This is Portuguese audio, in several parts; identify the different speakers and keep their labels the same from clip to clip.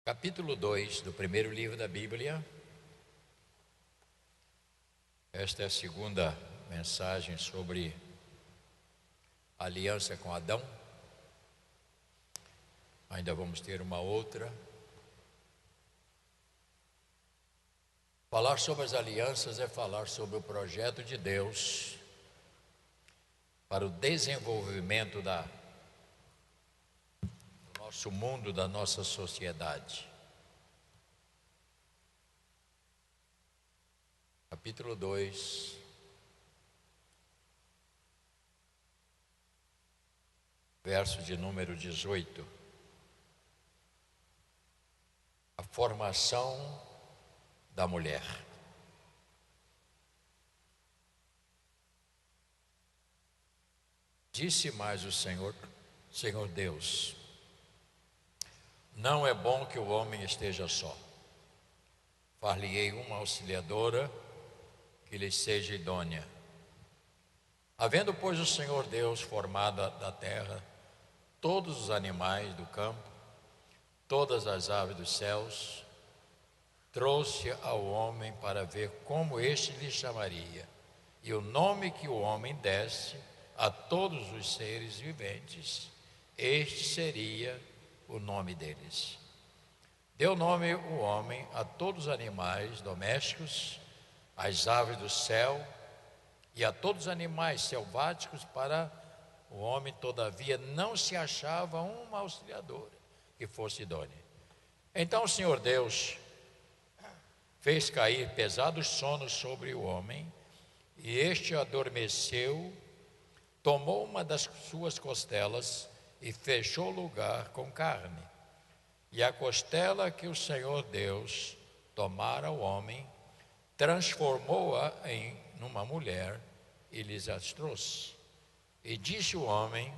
Speaker 1: Capítulo 2 do primeiro livro da Bíblia. Esta é a segunda mensagem sobre a aliança com Adão. Ainda vamos ter uma outra. Falar sobre as alianças é falar sobre o projeto de Deus para o desenvolvimento do nosso mundo, da nossa sociedade. Capítulo 2, verso de número 18. A formação da mulher. Disse mais o Senhor Deus: não é bom que o homem esteja só. Far-lhe-ei uma auxiliadora que lhe seja idônea. Havendo, pois, o Senhor Deus formado da terra todos os animais do campo, todas as aves dos céus, trouxe ao homem para ver como este lhe chamaria, e o nome que o homem desse a todos os seres viventes, este seria o nome deles. Deu nome o homem a todos os animais domésticos, às aves do céu e a todos os animais selváticos. Para o homem, todavia, não se achava uma auxiliadora que fosse idônea. Então o Senhor Deus fez cair pesado sono sobre o homem, e este adormeceu, tomou uma das suas costelas e fechou o lugar com carne. E a costela que o Senhor Deus tomara ao homem, transformou-a numa mulher e lhes as trouxe. E disse o homem: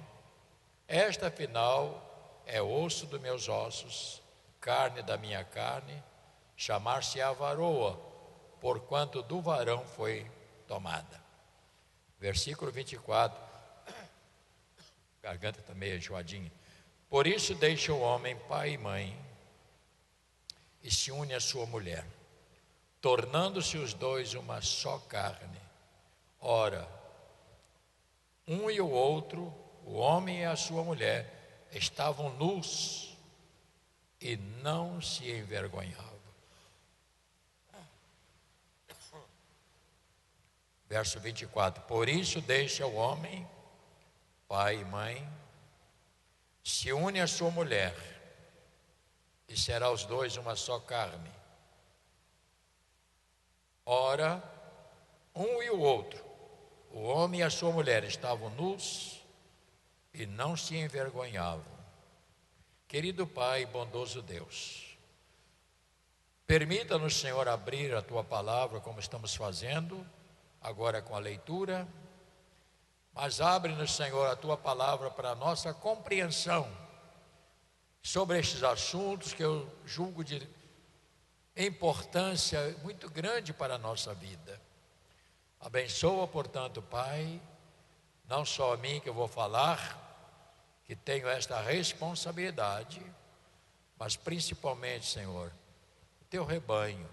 Speaker 1: esta afinal é osso dos meus ossos, carne da minha carne, chamar-se-á varoa, porquanto do varão foi tomada. Versículo 24, garganta está meio enjoadinha. Por isso deixa o homem pai e mãe, e se une à sua mulher, tornando-se os dois uma só carne. Ora, um e o outro, o homem e a sua mulher, estavam nus e não se envergonhavam. Verso 24, por isso deixa o homem pai e mãe, se une à sua mulher, e será os dois uma só carne. Ora, um e o outro, o homem e a sua mulher, estavam nus e não se envergonhavam. Querido Pai, bondoso Deus, permita-nos, Senhor, abrir a Tua palavra como estamos fazendo agora com a leitura, mas abre-nos, Senhor, a Tua palavra para a nossa compreensão sobre estes assuntos que eu julgo de importância muito grande para a nossa vida. Abençoa, portanto, Pai, não só a mim que eu vou falar, que tenho esta responsabilidade, mas principalmente, Senhor, o Teu rebanho,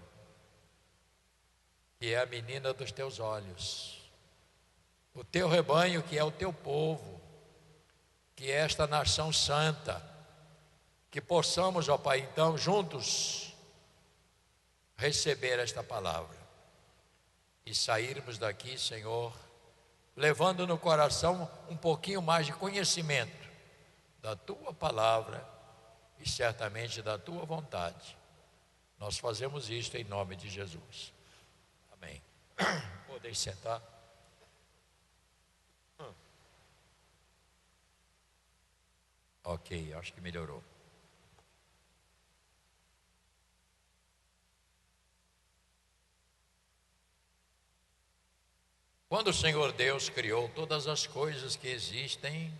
Speaker 1: que é a menina dos Teus olhos, o Teu rebanho, que é o Teu povo, que é esta nação santa, que possamos, ó Pai, então, juntos, receber esta palavra e sairmos daqui, Senhor, levando no coração um pouquinho mais de conhecimento da Tua palavra e certamente da Tua vontade. Nós fazemos isto em nome de Jesus. Amém. Podem sentar. Ok, acho que melhorou. Quando o Senhor Deus criou todas as coisas que existem,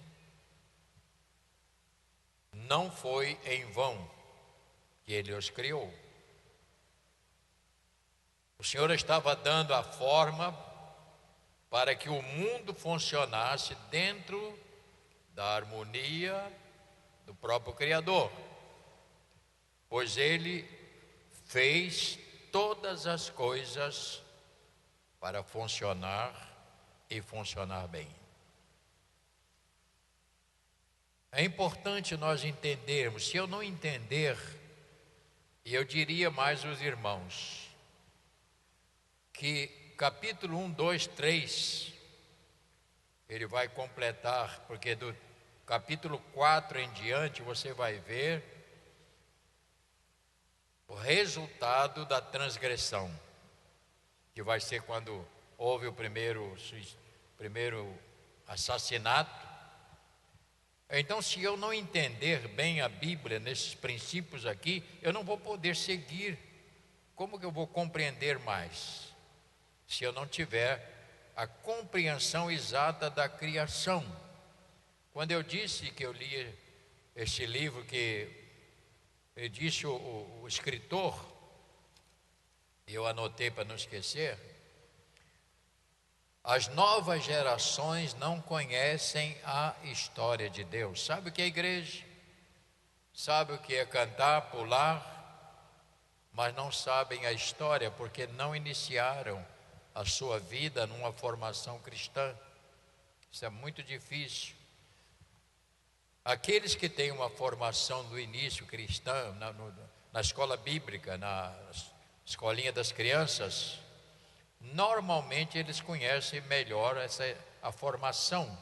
Speaker 1: não foi em vão que Ele os criou. O Senhor estava dando a forma para que o mundo funcionasse dentro da harmonia do próprio Criador. pois Ele fez todas as coisas para funcionar e funcionar bem. É importante nós entendermos. Se eu não entender, e eu diria mais aos irmãos, que capítulo 1, 2, 3, ele vai completar, porque do capítulo 4 em diante você vai ver o resultado da transgressão, que vai ser quando houve o primeiro assassinato. Então, se eu não entender bem a Bíblia nesses princípios aqui, eu não vou poder seguir. Como que eu vou compreender mais? Se eu não tiver a compreensão exata da criação. Quando eu disse que eu li este livro que disse o escritor, eu anotei para não esquecer, as novas gerações não conhecem a história de Deus. Sabe o que é igreja? Sabe o que é cantar, pular, mas não sabem a história porque não iniciaram a sua vida numa formação cristã. Isso é muito difícil. Aqueles que têm uma formação do início cristã, na escola bíblica, na escolinha das crianças, normalmente eles conhecem melhor a formação.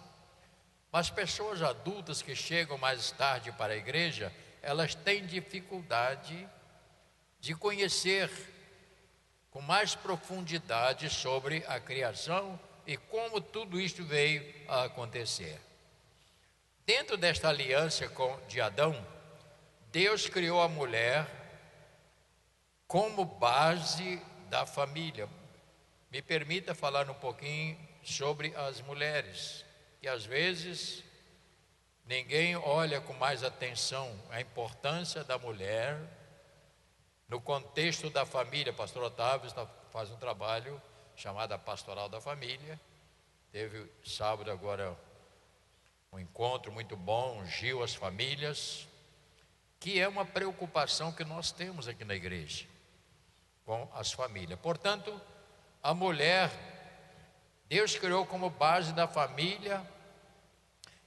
Speaker 1: Mas pessoas adultas que chegam mais tarde para a igreja, elas têm dificuldade de conhecer com mais profundidade sobre a criação e como tudo isto veio a acontecer. Dentro desta aliança de Adão, Deus criou a mulher como base da família. Me permita falar um pouquinho sobre as mulheres, que às vezes ninguém olha com mais atenção a importância da mulher no contexto da família. Pastor Otávio faz um trabalho chamado Pastoral da Família. Teve sábado agora um encontro muito bom, ungiu as famílias, que é uma preocupação que nós temos aqui na igreja, com as famílias. Portanto, a mulher, Deus criou como base da família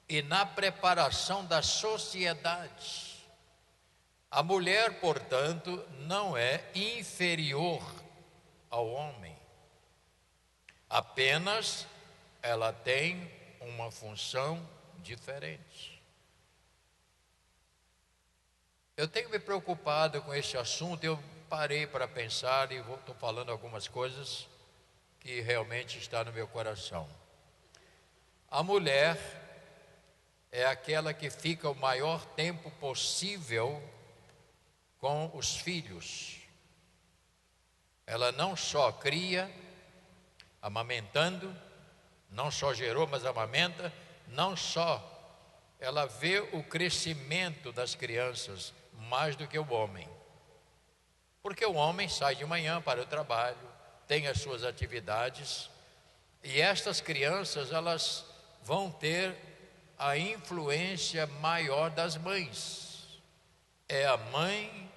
Speaker 1: e na preparação da sociedade. A mulher, portanto, não é inferior ao homem, apenas ela tem uma função diferente. Eu tenho me preocupado com esse assunto. Eu parei para pensar e estou falando algumas coisas que realmente está no meu coração. A mulher é aquela que fica o maior tempo possível com os filhos. Ela não só cria, amamentando, não só gerou, mas amamenta, não só ela vê o crescimento das crianças mais do que o homem. Porque o homem sai de manhã para o trabalho, tem as suas atividades, e estas crianças, elas vão ter a influência maior das mães. É a mãe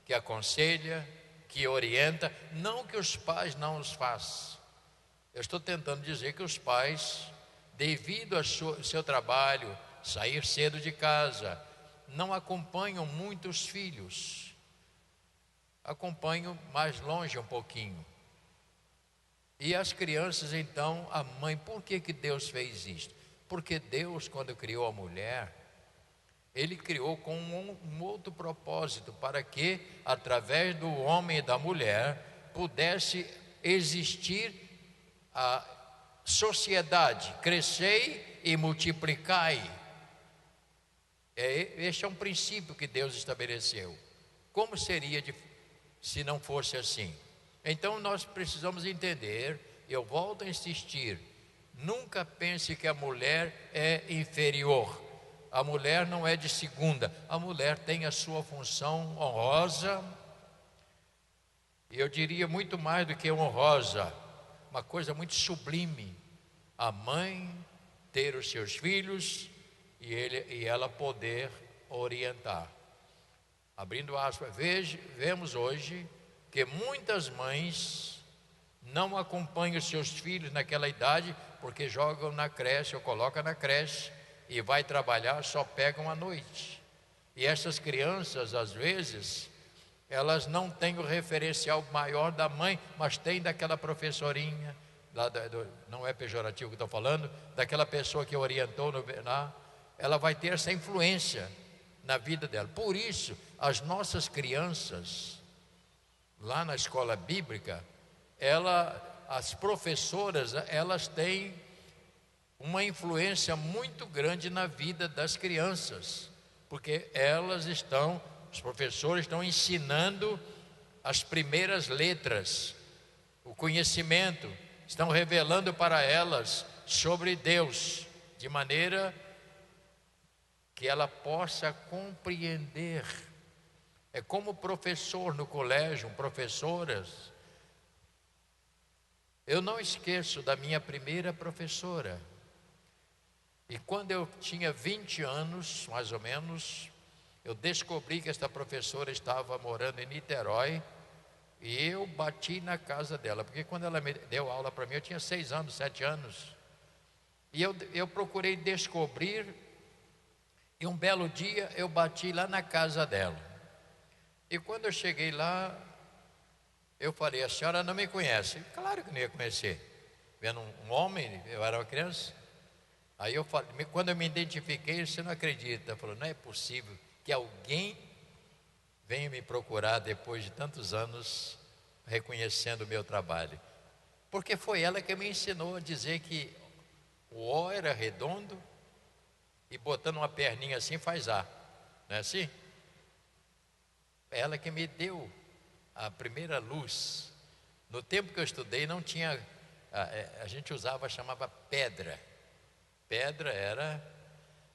Speaker 1: que aconselha, que orienta, não que os pais não os façam. Eu estou tentando dizer que os pais, devido ao seu trabalho, sair cedo de casa, não acompanham muito os filhos, acompanham mais longe um pouquinho. E as crianças, então, a mãe, por que Deus fez isto? Porque Deus, quando criou a mulher, Ele criou com um outro propósito, para que, através do homem e da mulher, pudesse existir a sociedade, crescei e multiplicai. Este é um princípio que Deus estabeleceu. Como seria se não fosse assim? Então nós precisamos entender, eu volto a insistir, nunca pense que a mulher é inferior. A mulher não é de segunda, a mulher tem a sua função honrosa, e eu diria muito mais do que honrosa, uma coisa muito sublime. A mãe ter os seus filhos e ela poder orientar. abrindo aspas, vemos hoje que muitas mães não acompanham os seus filhos naquela idade, porque jogam na creche ou colocam na creche e vai trabalhar, só pegam à noite. E essas crianças, às vezes, elas não têm o referencial maior da mãe, mas tem daquela professorinha, não é pejorativo que estou falando, daquela pessoa que orientou, ela vai ter essa influência na vida dela. Por isso, as nossas crianças, lá na escola bíblica, as professoras, elas têm uma influência muito grande na vida das crianças, porque os professores estão ensinando as primeiras letras, o conhecimento, estão revelando para elas sobre Deus, de maneira que ela possa compreender. É como professor no colégio, professoras. Eu não esqueço da minha primeira professora. E quando eu tinha 20 anos, mais ou menos, eu descobri que esta professora estava morando em Niterói e eu bati na casa dela, porque quando ela me deu aula para mim, eu tinha 6 anos, 7 anos. E eu procurei descobrir, e um belo dia eu bati lá na casa dela. E quando eu cheguei lá, eu falei, a senhora não me conhece? Claro que não ia conhecer. Vendo um homem, eu era uma criança. Aí eu falei, quando eu me identifiquei, você não acredita? Falou, não é possível que alguém venha me procurar depois de tantos anos reconhecendo o meu trabalho. Porque foi ela que me ensinou a dizer que o O era redondo e botando uma perninha assim faz A. Não é assim? Ela que me deu a primeira luz. No tempo que eu estudei não tinha, a gente chamava pedra. Pedra era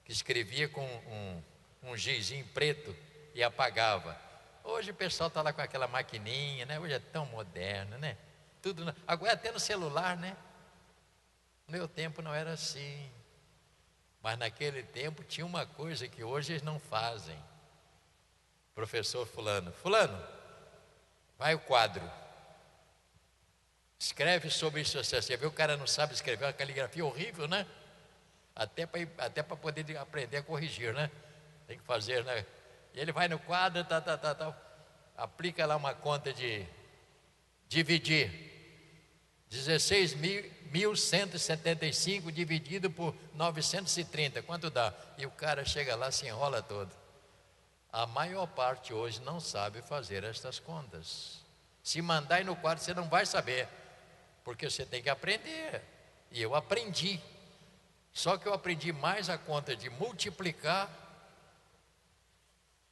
Speaker 1: que escrevia com um gizinho preto e apagava. Hoje o pessoal está lá com aquela maquininha, né? Hoje é tão moderno, né? Tudo, agora até no celular, né? No meu tempo não era assim. Mas naquele tempo tinha uma coisa que hoje eles não fazem. Professor fulano, vai o quadro. Escreve sobre isso. Você vê, o cara não sabe escrever, uma caligrafia horrível, né? Até para poder aprender a corrigir, né? Tem que fazer, né? E ele vai no quadro, aplica lá uma conta de dividir. 16.175 dividido por 930, quanto dá? E o cara chega lá, se enrola todo. A maior parte hoje não sabe fazer estas contas. Se mandar ir no quadro, você não vai saber, porque você tem que aprender. E eu aprendi. Só que eu aprendi mais a conta de multiplicar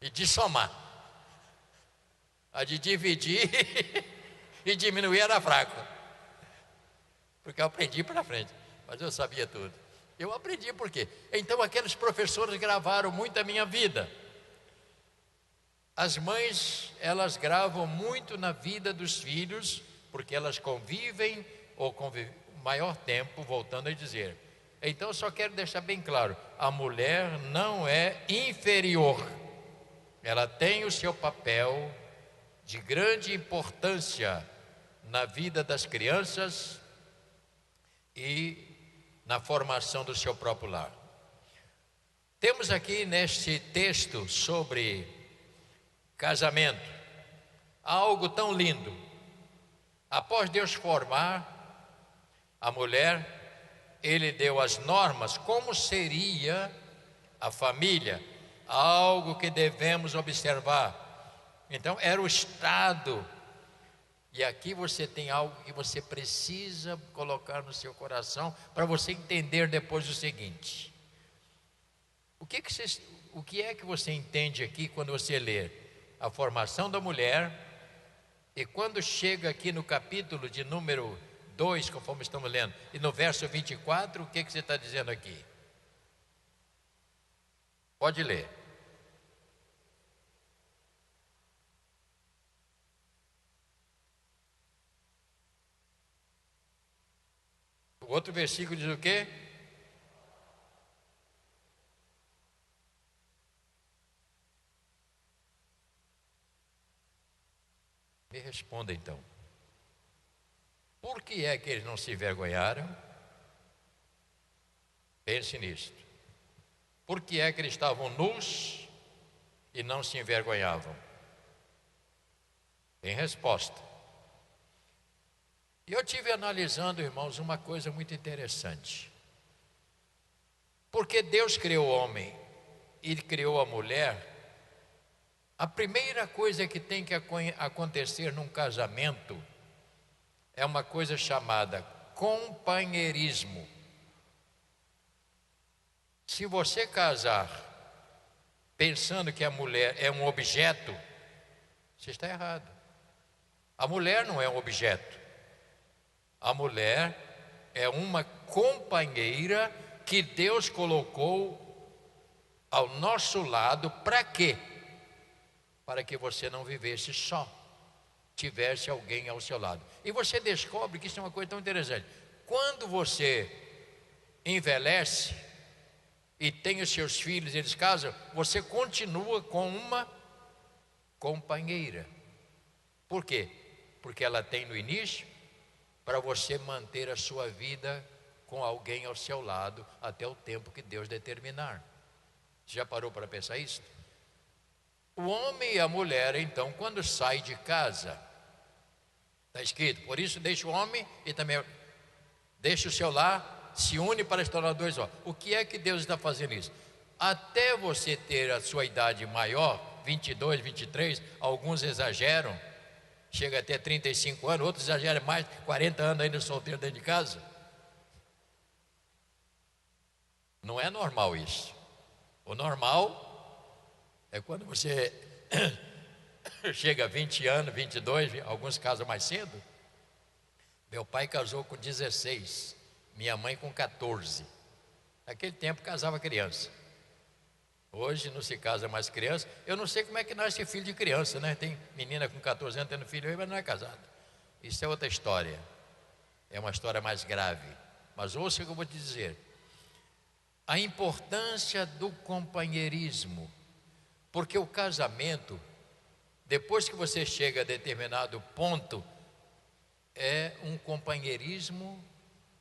Speaker 1: e de somar. A de dividir e diminuir era fraco. Porque eu aprendi para frente, mas eu sabia tudo. Eu aprendi por quê? Então aqueles professores gravaram muito a minha vida. As mães, elas gravam muito na vida dos filhos, porque elas convivem maior tempo, voltando a dizer. Então eu só quero deixar bem claro, a mulher não é inferior. Ela tem o seu papel de grande importância na vida das crianças e na formação do seu próprio lar. Temos aqui neste texto sobre casamento algo tão lindo. Após Deus formar a mulher, Ele deu as normas, como seria a família, algo que devemos observar. Então era o estado. E aqui você tem algo que você precisa colocar no seu coração para você entender depois o seguinte. O que é que você entende aqui quando você lê a formação da mulher e quando chega aqui no capítulo de número 2, conforme estamos lendo, e no verso 24, o que você está dizendo aqui? Pode ler. O outro versículo diz o quê? Me responda então. Por que é que eles não se envergonharam? Pense nisto. Por que é que eles estavam nus e não se envergonhavam? Tem resposta. E eu tive analisando, irmãos, uma coisa muito interessante. Porque Deus criou o homem e criou a mulher, a primeira coisa que tem que acontecer num casamento é uma coisa chamada companheirismo. Se você casar pensando que a mulher é um objeto, você está errado. A mulher não é um objeto. A mulher é uma companheira que Deus colocou ao nosso lado. Para quê? Para que você não vivesse só, tivesse alguém ao seu lado. E você descobre que isso é uma coisa tão interessante. Quando você envelhece e tem os seus filhos, eles casam, você continua com uma companheira. Por quê? Porque ela tem no início, para você manter a sua vida com alguém ao seu lado até o tempo que Deus determinar. Você já parou para pensar isso? O homem e a mulher, então, quando saem de casa, está escrito, por isso deixa o homem e também deixa o seu lar, se une para se tornar dois só. O que é que Deus está fazendo isso? Até você ter a sua idade maior, 22, 23, alguns exageram, chega até 35 anos, outros exageram mais, 40 anos ainda solteiro dentro de casa. Não é normal isso. O normal é quando você chega a 20 anos, 22, alguns casam mais cedo. Meu pai casou com 16, minha mãe com 14. Naquele tempo casava criança. Hoje não se casa mais criança. Eu não sei como é que nasce filho de criança, né? Tem menina com 14 anos tendo filho, mas não é casada. Isso é outra história. É uma história mais grave. Mas ouça o que eu vou te dizer. A importância do companheirismo. Porque o casamento, depois que você chega a determinado ponto, é um companheirismo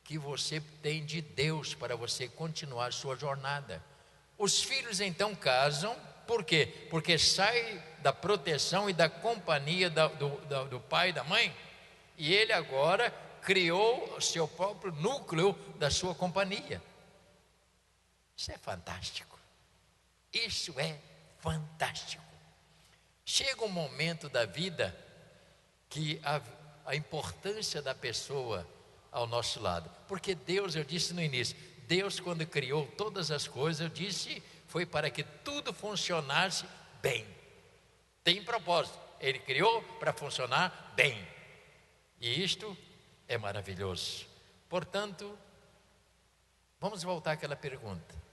Speaker 1: que você tem de Deus para você continuar a sua jornada. Os filhos então casam, por quê? Porque sai da proteção e da companhia do pai e da mãe, e ele agora criou o seu próprio núcleo da sua companhia. Isso é fantástico. Isso é fantástico. Chega um momento da vida que a importância da pessoa ao nosso lado, porque Deus, eu disse no início, Deus quando criou todas as coisas, eu disse, foi para que tudo funcionasse bem. Tem propósito, Ele criou para funcionar bem, e isto é maravilhoso. Portanto, vamos voltar àquela pergunta.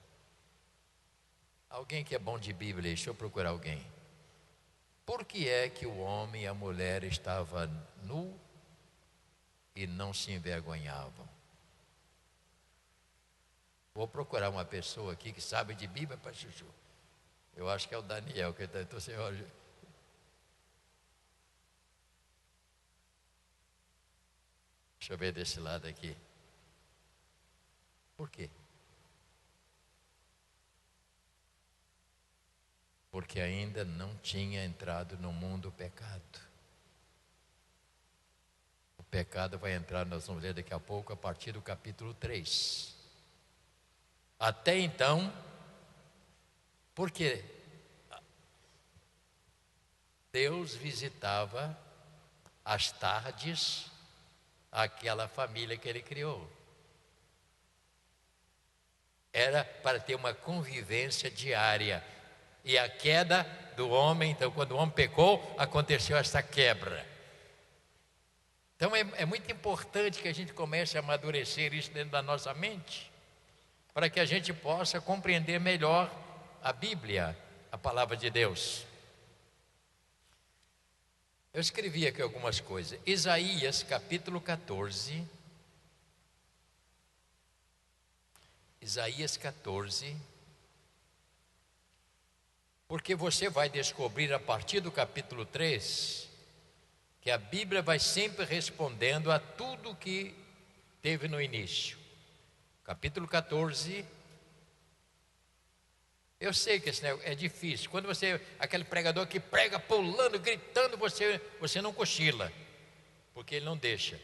Speaker 1: Alguém que é bom de Bíblia, deixa eu procurar alguém. Por que é que o homem e a mulher estavam nu e não se envergonhavam? Vou procurar uma pessoa aqui que sabe de Bíblia para chuchu. Eu acho que é o Daniel que está. Então, senhor, deixa eu ver desse lado aqui. Por quê? Porque ainda não tinha entrado no mundo o pecado. O pecado vai entrar, nós vamos ler daqui a pouco, a partir do capítulo 3. Até então, porque Deus visitava às tardes aquela família que Ele criou. Era para ter uma convivência diária. E a queda do homem, então quando o homem pecou, aconteceu essa quebra. Então é muito importante que a gente comece a amadurecer isso dentro da nossa mente, para que a gente possa compreender melhor a Bíblia, a palavra de Deus. Eu escrevi aqui algumas coisas. Isaías capítulo 14. Isaías 14. Porque você vai descobrir a partir do capítulo 3 que a Bíblia vai sempre respondendo a tudo que teve no início. Capítulo 14. Eu sei que esse negócio é difícil. Quando você, aquele pregador que prega pulando, gritando, você não cochila, porque ele não deixa.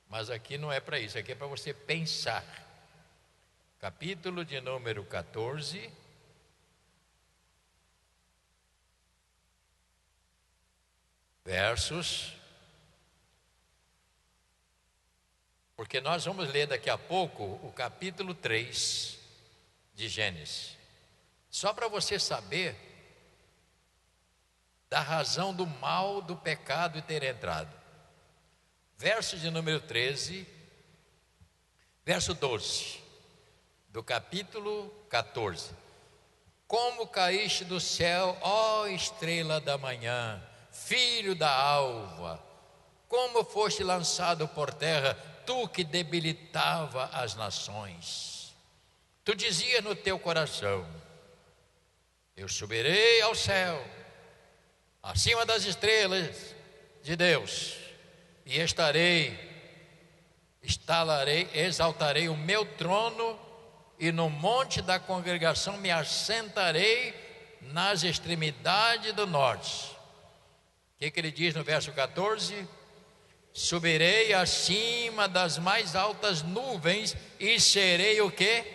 Speaker 1: Mas aqui não é para isso, aqui é para você pensar. Capítulo de número 14. Versos. Porque nós vamos ler daqui a pouco o capítulo 3 de Gênesis. Só para você saber da razão do mal, do pecado e ter entrado. Verso de número 13, verso 12, do capítulo 14. Como caíste do céu, ó estrela da manhã, filho da alva, como foste lançado por terra, tu que debilitava as nações. Tu dizia no teu coração: eu subirei ao céu, acima das estrelas de Deus, e exaltarei o meu trono, e no monte da congregação me assentarei nas extremidades do norte. O que ele diz no verso 14? Subirei acima das mais altas nuvens e serei o quê?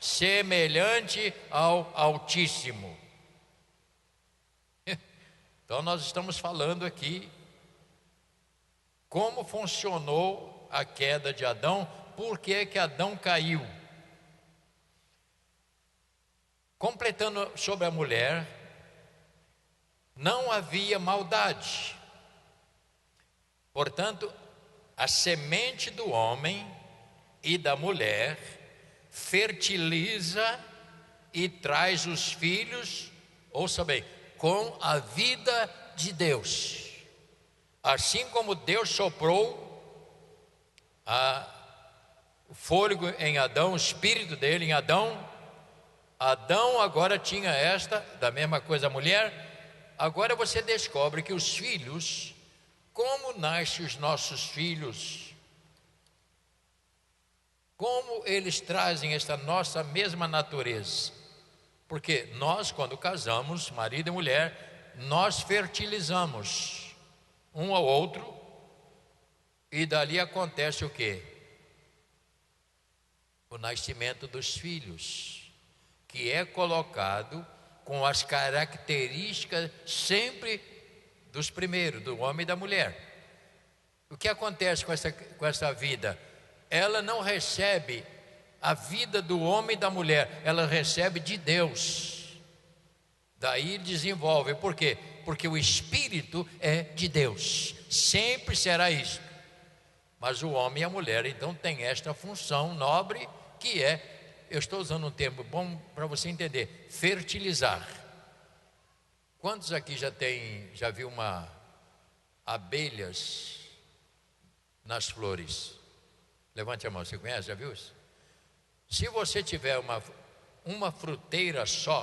Speaker 1: Semelhante ao Altíssimo. Então nós estamos falando aqui como funcionou a queda de Adão, por que que Adão caiu. Completando sobre a mulher, não havia maldade. Portanto, a semente do homem e da mulher fertiliza e traz os filhos, ouça bem, com a vida de Deus. Assim como Deus soprou o fôlego em Adão, o espírito dele em Adão, Adão agora tinha da mesma coisa a mulher. Agora você descobre que os filhos, como nascem os nossos filhos, como eles trazem esta nossa mesma natureza. Porque nós, quando casamos, marido e mulher, nós fertilizamos um ao outro, e dali acontece o quê? O nascimento dos filhos, que é colocado com as características sempre dos primeiros, do homem e da mulher. O que acontece com essa vida? Ela não recebe a vida do homem e da mulher, ela recebe de Deus. Daí desenvolve. Por quê? Porque o espírito é de Deus, sempre será isso. Mas o homem e a mulher então tem esta função nobre, que é, eu estou usando um termo bom para você entender, fertilizar. Quantos aqui já viu abelhas nas flores? Levante a mão, você conhece, já viu isso? Se você tiver uma fruteira só,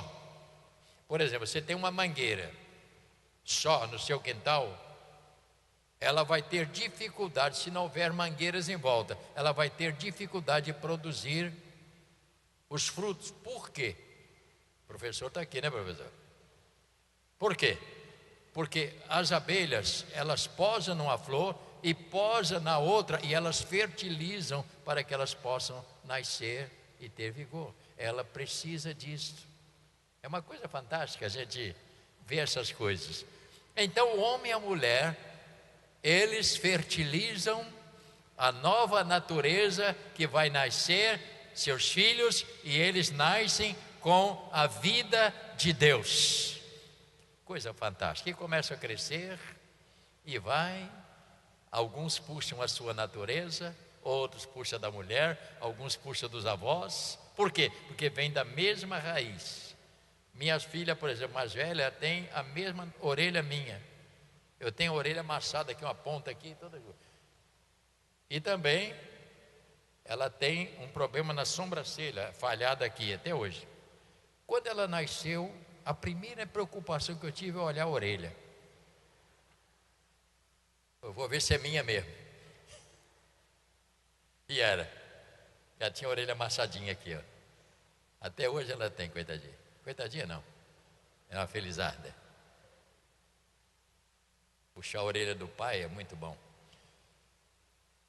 Speaker 1: por exemplo, você tem uma mangueira só no seu quintal, ela vai ter dificuldade, se não houver mangueiras em volta, ela vai ter dificuldade de produzir os frutos. Por quê? O professor está aqui, né, professor? Por quê? Porque as abelhas, elas posam numa flor e posam na outra, e elas fertilizam para que elas possam nascer e ter vigor. Ela precisa disso. É uma coisa fantástica a gente ver essas coisas. Então o homem e a mulher, eles fertilizam a nova natureza que vai nascer, seus filhos, e eles nascem com a vida de Deus. Coisa fantástica. E começa a crescer e vai. Alguns puxam a sua natureza, outros puxam da mulher, alguns puxam dos avós. Por quê? Porque vem da mesma raiz. Minhas filhas, por exemplo, mais velha, tem a mesma orelha minha. Eu tenho a orelha amassada aqui, uma ponta aqui, toda. E também ela tem um problema na sobrancelha, falhada aqui até hoje. Quando ela nasceu, a primeira preocupação que eu tive é olhar a orelha. vou ver se é minha mesmo. E era. Já tinha a orelha amassadinha aqui, ó. Até hoje ela tem, coitadinha. Coitadinha não. É uma felizarda. Puxar a orelha do pai é muito bom.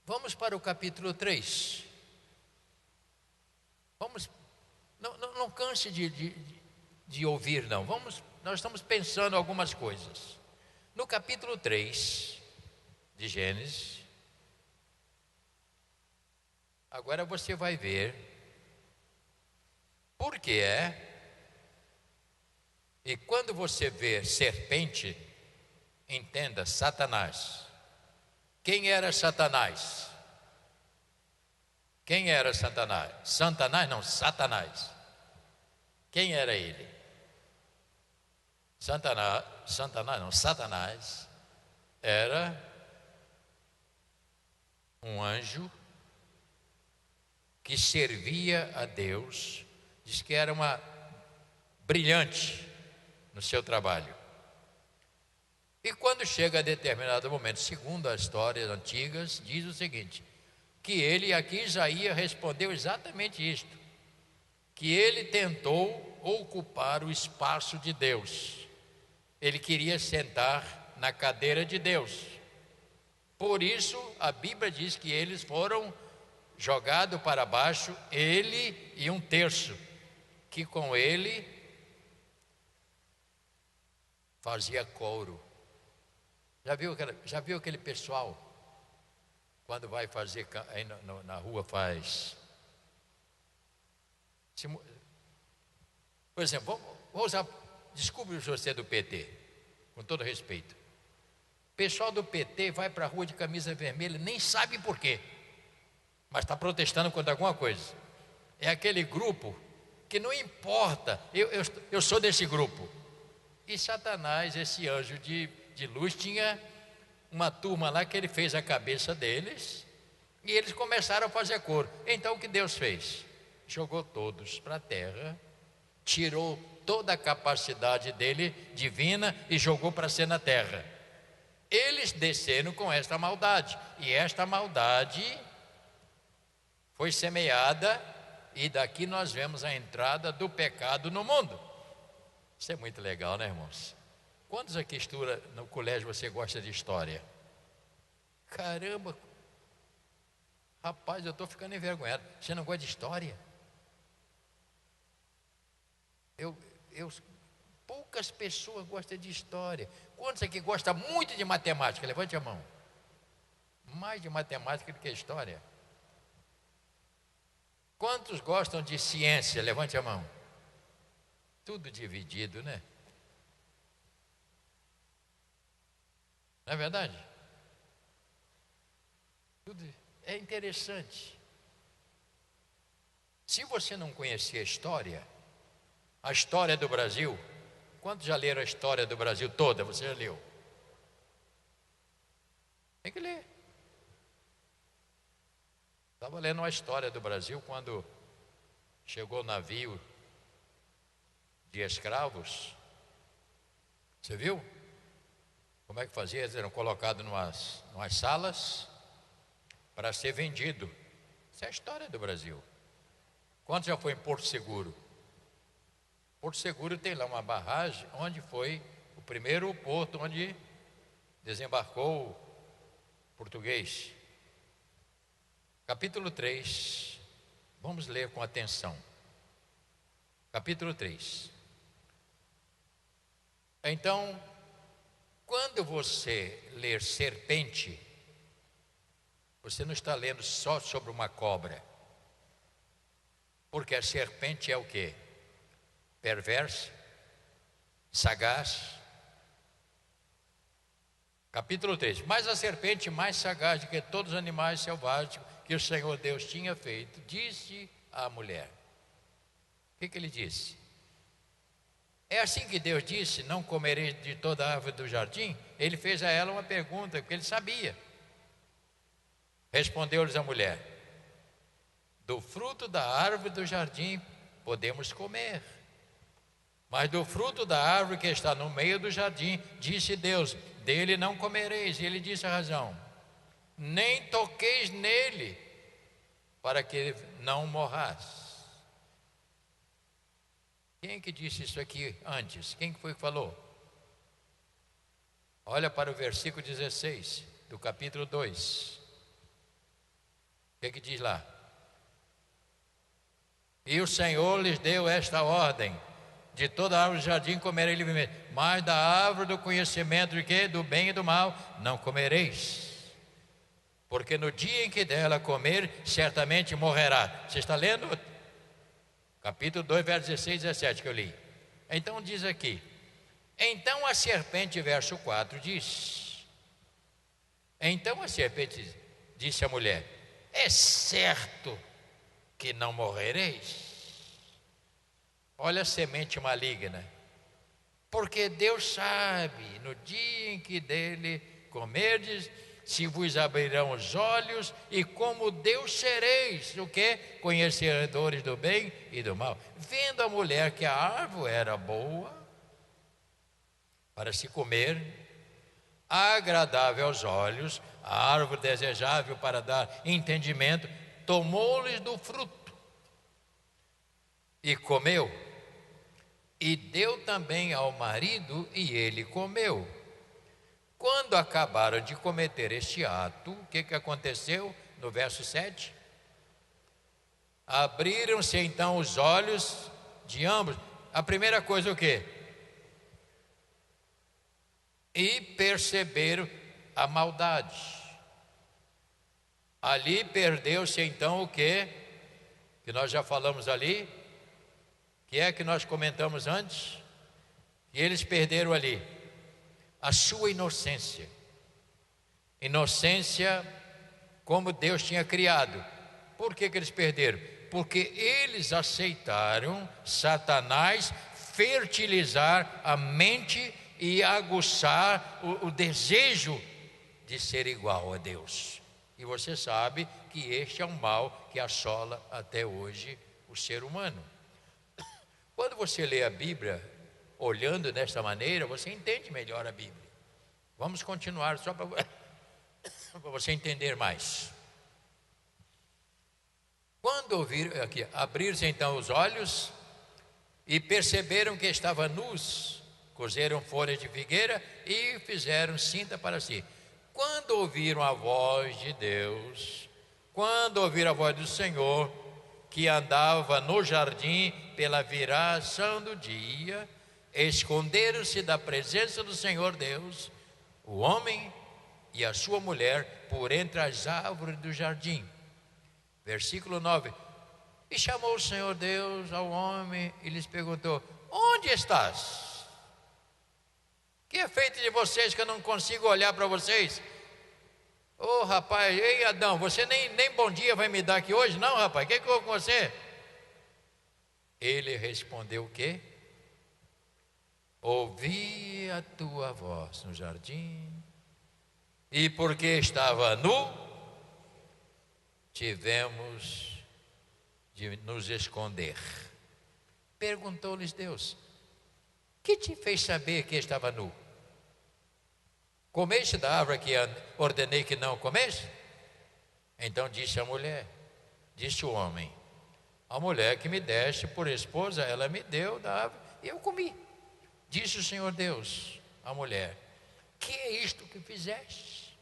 Speaker 1: Vamos para o capítulo 3. Vamos. Não canse de ouvir, não. Nós estamos pensando algumas coisas. No capítulo 3 de Gênesis, agora você vai ver por que é. E quando você vê serpente, entenda, Satanás. Quem era Satanás? Quem era Satanás? Satanás. Quem era ele? Satanás era um anjo que servia a Deus, diz que era uma brilhante no seu trabalho. E quando chega a determinado momento, segundo as histórias antigas, diz o seguinte, que ele, aqui Isaías respondeu exatamente isto, que ele tentou ocupar o espaço de Deus. Ele queria sentar na cadeira de Deus. Por isso, a Bíblia diz que eles foram jogados para baixo, ele e um terço, que com ele fazia coro. Já viu aquele pessoal, quando vai fazer, aí na rua faz... Por exemplo, vou usar... Desculpe você do PT, com todo respeito. O pessoal do PT vai para a rua de camisa vermelha, nem sabe por quê, mas está protestando contra alguma coisa. É aquele grupo que não importa, eu sou desse grupo. E Satanás, esse anjo de luz, tinha uma turma lá que ele fez a cabeça deles, e eles começaram a fazer coro. Então o que Deus fez? Jogou todos para a terra, tirou toda a capacidade dele divina e jogou para ser na terra. Eles desceram com esta maldade, e esta maldade foi semeada, e daqui nós vemos a entrada do pecado no mundo. Isso é muito legal, né, irmãos? Quantos aqui estuda no colégio você gosta de história? Caramba, rapaz, eu estou ficando envergonhado. Você não gosta de história? Poucas pessoas gostam de história. Quantos aqui gostam muito de matemática? Levante a mão. Mais de matemática do que história. Quantos gostam de ciência? Levante a mão. Tudo dividido, né? Não é verdade? Tudo é interessante. Se você não conhecer a história do Brasil, quantos já leram a história do Brasil toda? Você já leu? Tem que ler. Estava lendo uma história do Brasil quando chegou o navio de escravos. Você viu? Como é que fazia? Eles eram colocados numas salas para ser vendido. Essa é a história do Brasil. Quantos já foi em Porto Seguro? Porto Seguro tem lá uma barragem onde foi o primeiro porto onde desembarcou o português. Capítulo 3, vamos ler com atenção. Capítulo 3. Então, quando você ler serpente, você não está lendo só sobre uma cobra, porque a serpente é o quê? Perversa, sagaz. Capítulo 3. Mas a serpente mais sagaz do que todos os animais selvagens que o Senhor Deus tinha feito, disse à mulher. O que ele disse? É assim que Deus disse, não comereis de toda a árvore do jardim? Ele fez a ela uma pergunta, porque ele sabia. Respondeu-lhes a mulher, do fruto da árvore do jardim podemos comer, mas do fruto da árvore que está no meio do jardim, disse Deus, dele não comereis. E ele disse a razão: nem toqueis nele, para que não morrais. Quem que disse isso aqui antes? Quem que foi que falou? Olha para o versículo 16 do capítulo 2. O que diz lá? E o Senhor lhes deu esta ordem: de toda árvore do jardim comerei livremente, mas da árvore do conhecimento de quê? Do bem e do mal não comereis, porque no dia em que dela comer, certamente morrerá. Você está lendo? Capítulo 2, versos 16 e 17 que eu li. Então diz aqui: então a serpente, verso 4 diz: então a serpente disse à mulher: é certo que não morrereis. Olha a semente maligna. Porque Deus sabe, no dia em que dele comerdes, se vos abrirão os olhos, e como Deus sereis, o que? Conhecedores do bem e do mal. Vendo a mulher que a árvore era boa para se comer, agradável aos olhos, a árvore desejável para dar entendimento, tomou-lhes do fruto e comeu, e deu também ao marido, e ele comeu. Quando acabaram de cometer este ato, o que aconteceu no verso 7? Abriram-se então os olhos de ambos. A primeira coisa o quê? E perceberam a maldade. Ali perdeu-se então o quê? Que nós já falamos ali. Que é que nós comentamos antes? E eles perderam ali a sua inocência. Inocência como Deus tinha criado. Por que eles perderam? Porque eles aceitaram Satanás fertilizar a mente e aguçar o desejo de ser igual a Deus. E você sabe que este é um mal que assola até hoje o ser humano. Quando você lê a Bíblia, olhando desta maneira, você entende melhor a Bíblia. Vamos continuar só para você entender mais. Quando ouviram, aqui, abriram-se então os olhos e perceberam que estavam nus, cozeram folhas de figueira e fizeram cinta para si. Quando ouviram a voz de Deus, quando ouviram a voz do Senhor, que andava no jardim pela viração do dia, esconderam-se da presença do Senhor Deus, o homem e a sua mulher, por entre as árvores do jardim. Versículo 9. E chamou o Senhor Deus ao homem e lhes perguntou: onde estás? Que é feito de vocês que eu não consigo olhar para vocês? Ô rapaz, ei Adão, você nem bom dia vai me dar aqui hoje? Não, rapaz, o que houve com você? Ele respondeu o quê? Ouvi a tua voz no jardim, e porque estava nu, tivemos de nos esconder. Perguntou-lhes Deus: que te fez saber que estava nu? Comeste da árvore que ordenei que não comeste? Então disse a mulher, disse o homem: a mulher que me deste por esposa, ela me deu da árvore e eu comi. Disse o Senhor Deus à mulher: que é isto que fizeste?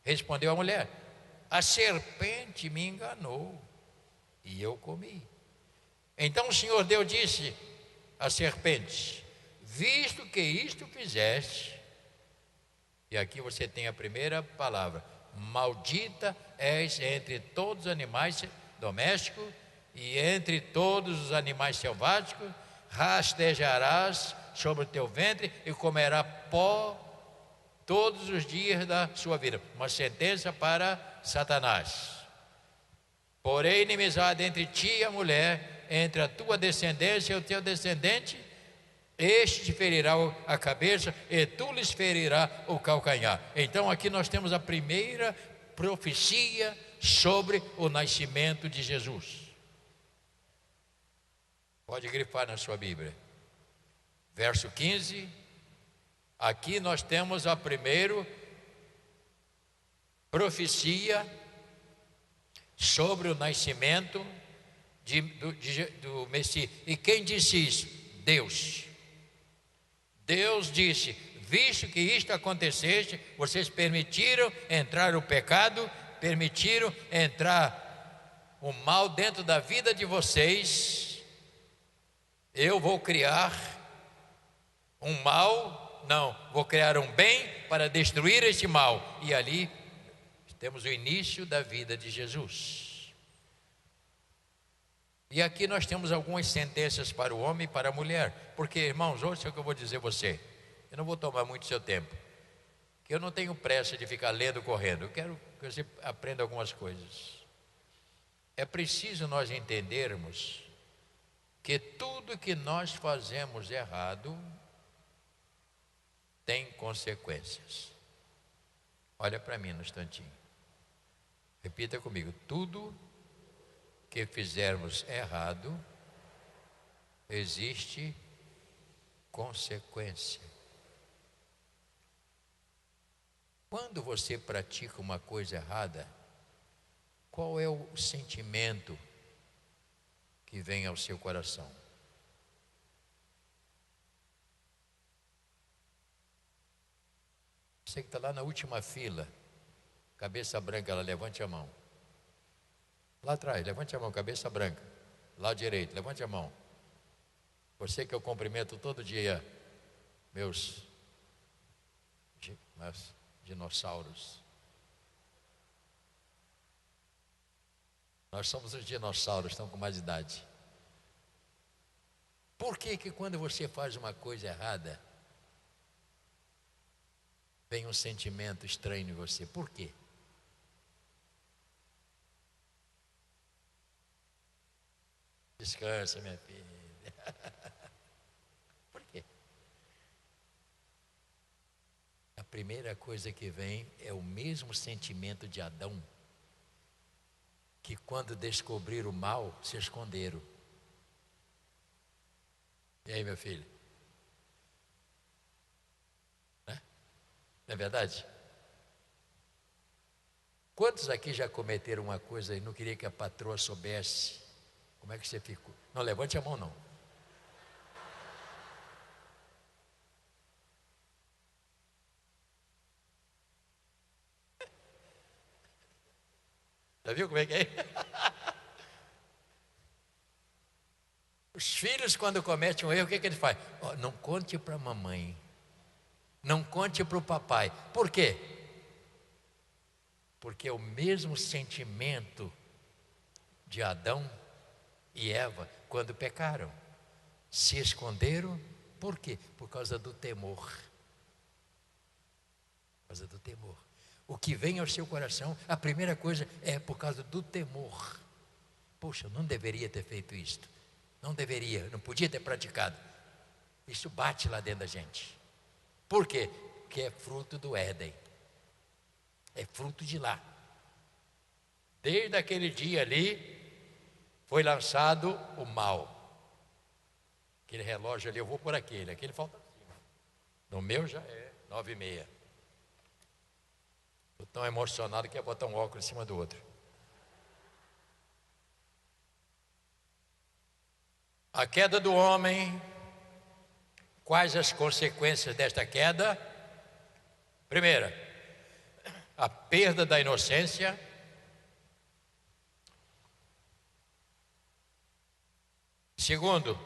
Speaker 1: Respondeu a mulher: a serpente me enganou e eu comi. Então o Senhor Deus disse à serpente: visto que isto fizeste, e aqui você tem a primeira palavra: maldita és entre todos os animais domésticos e entre todos os animais selváticos, rastejarás sobre o teu ventre e comerá pó todos os dias da sua vida. Uma sentença para Satanás. Porém, inimizade entre ti e a mulher, entre a tua descendência e o teu descendente, este te ferirá a cabeça e tu lhes ferirá o calcanhar. Então aqui nós temos a primeira profecia sobre o nascimento de Jesus. Pode grifar na sua Bíblia. Verso 15 Aqui nós temos a primeira profecia sobre o nascimento do Messias. E quem disse isso? Deus. Deus disse: visto que isto acontecesse, vocês permitiram entrar o pecado, permitiram entrar o mal dentro da vida de vocês, eu vou criar um mal, não, vou criar um bem para destruir este mal. E ali temos o início da vida de Jesus. E aqui nós temos algumas sentenças para o homem e para a mulher. Porque, irmãos, ouça o que eu vou dizer a você. Eu não vou tomar muito seu tempo, que eu não tenho pressa de ficar lendo, correndo. Eu quero que você aprenda algumas coisas. É preciso nós entendermos que tudo que nós fazemos errado tem consequências. Olha para mim no instantinho. Repita comigo: tudo que fizermos errado, existe consequência. Quando você pratica uma coisa errada, qual é o sentimento que vem ao seu coração? Você que está lá na última fila, cabeça branca, ela levante a mão. Lá atrás, levante a mão, cabeça branca. Lado direito, levante a mão. Você que eu cumprimento todo dia, meus dinossauros. Nós somos os dinossauros, estão com mais idade. Por que que quando você faz uma coisa errada, vem um sentimento estranho em você? Por quê? Descansa, minha filha. Por quê? A primeira coisa que vem é o mesmo sentimento de Adão, que quando descobriram o mal, se esconderam. E aí, meu filho? Não é verdade? Quantos aqui já cometeram uma coisa e não queria que a patroa soubesse? Como é que você ficou? Não, levante a mão não. Já viu como é que é? Os filhos, quando cometem um erro, o que ele faz? Oh, não conte para a mamãe, não conte para o papai. Por quê? Porque é o mesmo sentimento de Adão e Eva quando pecaram. Se esconderam, por quê? Por causa do temor. Por causa do temor. O que vem ao seu coração, a primeira coisa é por causa do temor. Poxa, eu não deveria ter feito isto. Não deveria, não podia ter praticado. Isso bate lá dentro da gente. Por quê? Porque é fruto do Éden. É fruto de lá. Desde aquele dia ali, foi lançado o mal. Aquele relógio ali, eu vou por aquele falta assim. No meu já é 9h30. Estou tão emocionado que ia botar um óculos em cima do outro. A queda do homem. Quais as consequências desta queda? Primeira, a perda da inocência. Segundo,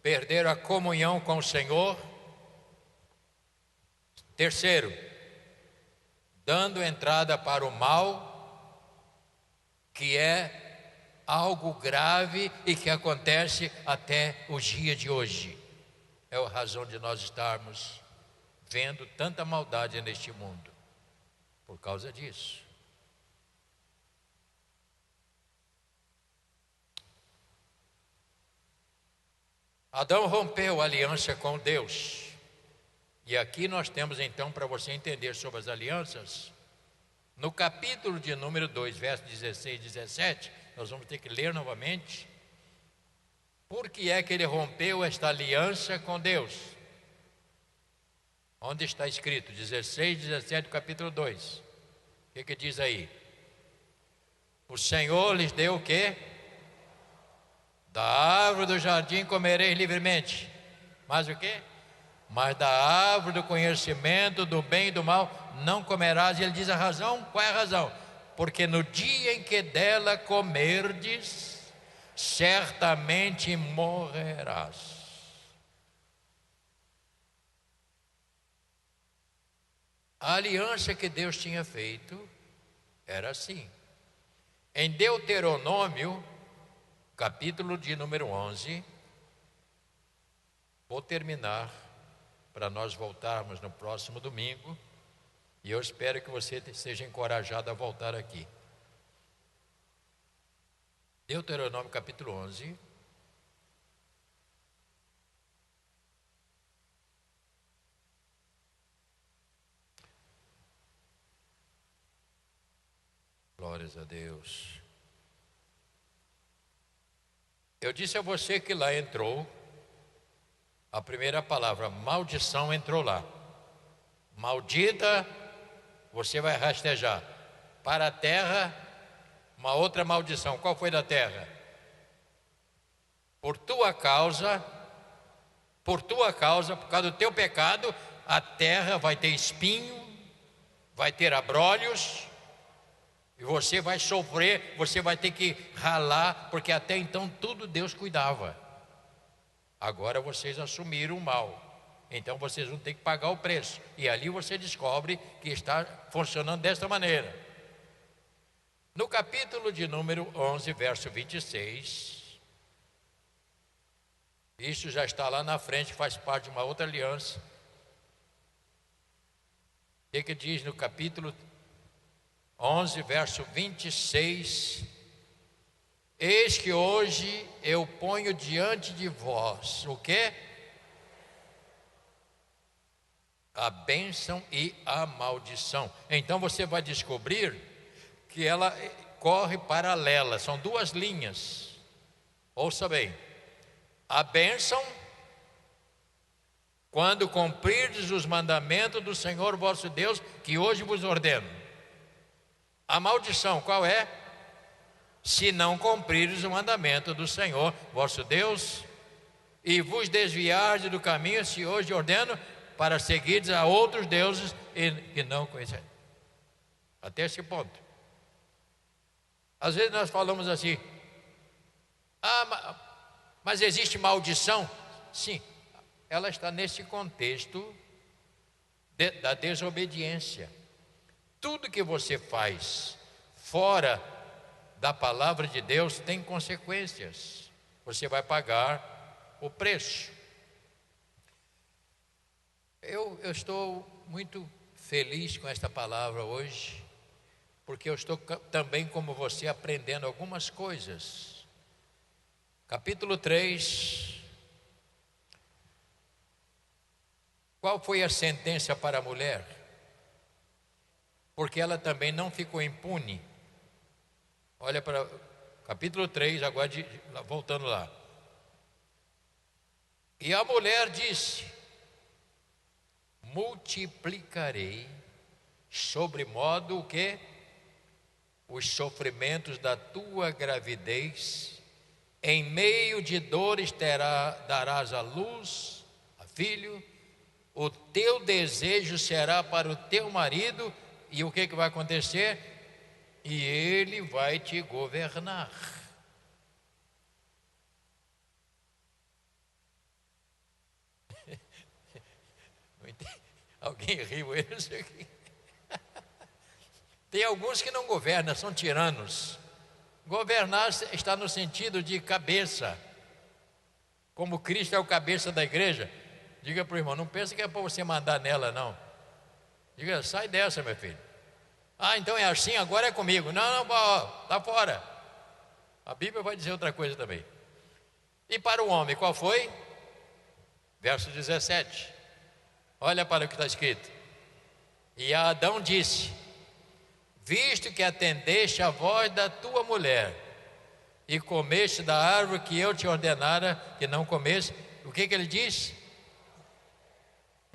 Speaker 1: perder a comunhão com o Senhor. Terceiro, dando entrada para o mal, que é algo grave e que acontece até o dia de hoje. É a razão de nós estarmos vendo tanta maldade neste mundo, por causa disso. Adão rompeu a aliança com Deus. E aqui nós temos então, para você entender sobre as alianças, no capítulo de número 2, versos 16 e 17, nós vamos ter que ler novamente. Por que é que ele rompeu esta aliança com Deus? Onde está escrito? 16, 17, capítulo 2. O que diz aí? O Senhor lhes deu o quê? Da árvore do jardim comereis livremente. Mas o quê? Mas da árvore do conhecimento do bem e do mal não comerás. E ele diz a razão. Qual é a razão? Porque no dia em que dela comerdes, certamente morrerás. A aliança que Deus tinha feito era assim. Em Deuteronômio, capítulo de número 11, vou terminar para nós voltarmos no próximo domingo, e eu espero que você seja encorajado a voltar aqui. Deuteronômio capítulo 11. Glórias a Deus. Eu disse a você que lá entrou a primeira palavra, maldição, entrou lá. Maldita, você vai rastejar. Para a terra, uma outra maldição. Qual foi da terra? Por tua causa, por causa do teu pecado, a terra vai ter espinho, vai ter abrolhos, e você vai sofrer, você vai ter que ralar, porque até então tudo Deus cuidava. Agora vocês assumiram o mal, então vocês vão ter que pagar o preço. E ali você descobre que está funcionando desta maneira. No capítulo de número 11, verso 26, isso já está lá na frente, faz parte de uma outra aliança. O que diz no capítulo 11, verso 26: eis que hoje eu ponho diante de vós o quê? A bênção e a maldição. Então você vai descobrir que ela corre paralela, são duas linhas. Ouça bem: a bênção, quando cumprirdes os mandamentos do Senhor vosso Deus, que hoje vos ordeno. A maldição, qual é? Se não cumprires o mandamento do Senhor vosso Deus, e vos desviardes do caminho, se hoje ordeno, para seguirdes a outros deuses e não conheceis. Até esse ponto. Às vezes nós falamos assim: mas existe maldição? Sim, ela está nesse contexto da desobediência. Tudo que você faz fora da palavra de Deus tem consequências. Você vai pagar o preço. Eu estou muito feliz com esta palavra hoje, porque eu estou também, como você, aprendendo algumas coisas. Capítulo 3. Qual foi a sentença para a mulher? Porque ela também não ficou impune. Olha para capítulo 3, agora voltando lá. E a mulher disse: multiplicarei sobremodo o quê? Os sofrimentos da tua gravidez, em meio de dores darás à luz a filho, o teu desejo será para o teu marido, e o que vai acontecer? E ele vai te governar. Alguém riu aí, não sei o que. Tem alguns que não governam, são tiranos. Governar está no sentido de cabeça. Como Cristo é o cabeça da igreja, diga para o irmão: não pensa que é para você mandar nela, não. Diga: sai dessa, meu filho. Então é assim, agora é comigo. Não, está fora. A Bíblia vai dizer outra coisa também. E para o homem, qual foi? Verso 17. Olha para o que está escrito. E Adão disse: visto que atendeste a voz da tua mulher, e comeste da árvore que eu te ordenara que não comesse, o que ele disse?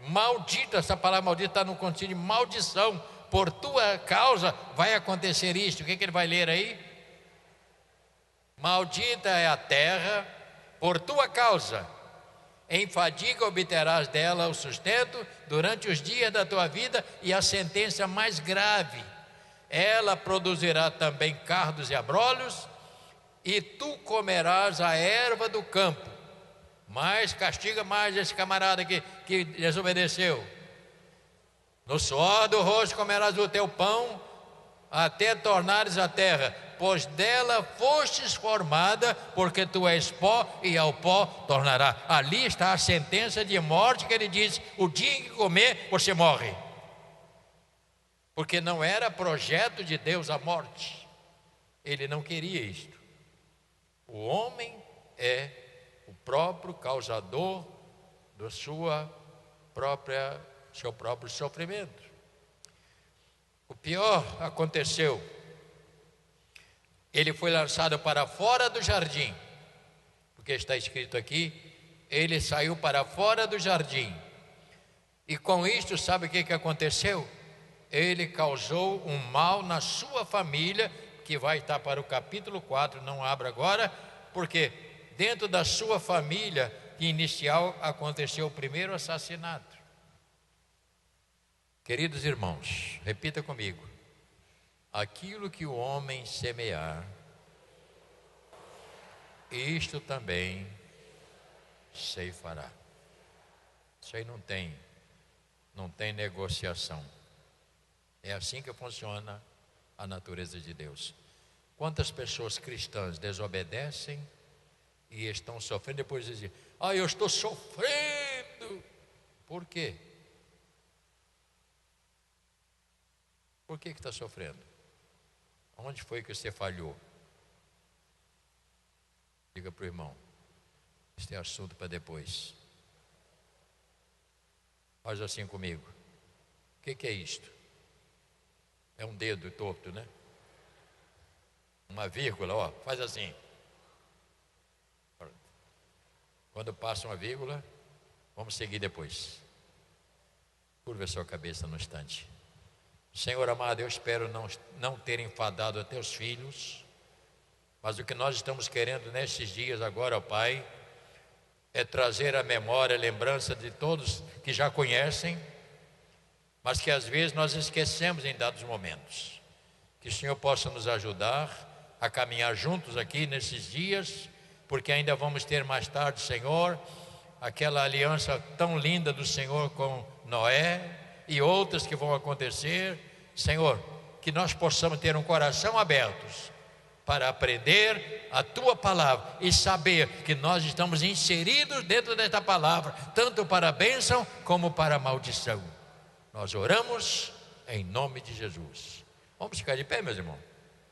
Speaker 1: Maldito, essa palavra maldita está no contexto de maldição. Por tua causa vai acontecer isto. O que ele vai ler aí? Maldita é a terra por tua causa. Em fadiga obterás dela o sustento durante os dias da tua vida, e a sentença mais grave: ela produzirá também cardos e abrolhos, e tu comerás a erva do campo. Mas castiga mais esse camarada que desobedeceu. No suor do rosto comerás o teu pão, até tornares a terra, pois dela fostes formada, porque tu és pó, e ao pó tornará. Ali está a sentença de morte, que ele diz: o dia em que comer, você morre. Porque não era projeto de Deus a morte. Ele não queria isto. O homem é o próprio causador do seu próprio sofrimento. O pior aconteceu. Ele foi lançado para fora do jardim, porque está escrito aqui: ele saiu para fora do jardim. E com isto, sabe o que aconteceu? Ele causou um mal na sua família, que vai estar para o capítulo 4, não abra agora, porque dentro da sua família inicial aconteceu o primeiro assassinato. Queridos irmãos, repita comigo: aquilo que o homem semear, isto também ceifará. Isso aí não tem negociação. É assim que funciona a natureza de Deus. Quantas pessoas cristãs desobedecem e estão sofrendo, depois dizem: eu estou sofrendo. Por quê? Por que está sofrendo? Onde foi que você falhou? Diga para o irmão: este é assunto para depois. Faz assim comigo. O que é isto? É um dedo torto, né? Uma vírgula, faz assim. Quando passa uma vírgula, vamos seguir depois. Curva a sua cabeça no instante. Senhor amado, eu espero não ter enfadado a teus filhos, mas o que nós estamos querendo nesses dias agora, ó Pai, é trazer à memória, a lembrança de todos que já conhecem, mas que às vezes nós esquecemos em dados momentos. Que o Senhor possa nos ajudar a caminhar juntos aqui nesses dias, porque ainda vamos ter mais tarde, Senhor, aquela aliança tão linda do Senhor com Noé e outras que vão acontecer. Senhor, que nós possamos ter um coração aberto para aprender a Tua palavra e saber que nós estamos inseridos dentro desta palavra, tanto para a bênção como para a maldição. Nós oramos em nome de Jesus. Vamos ficar de pé, meus irmãos.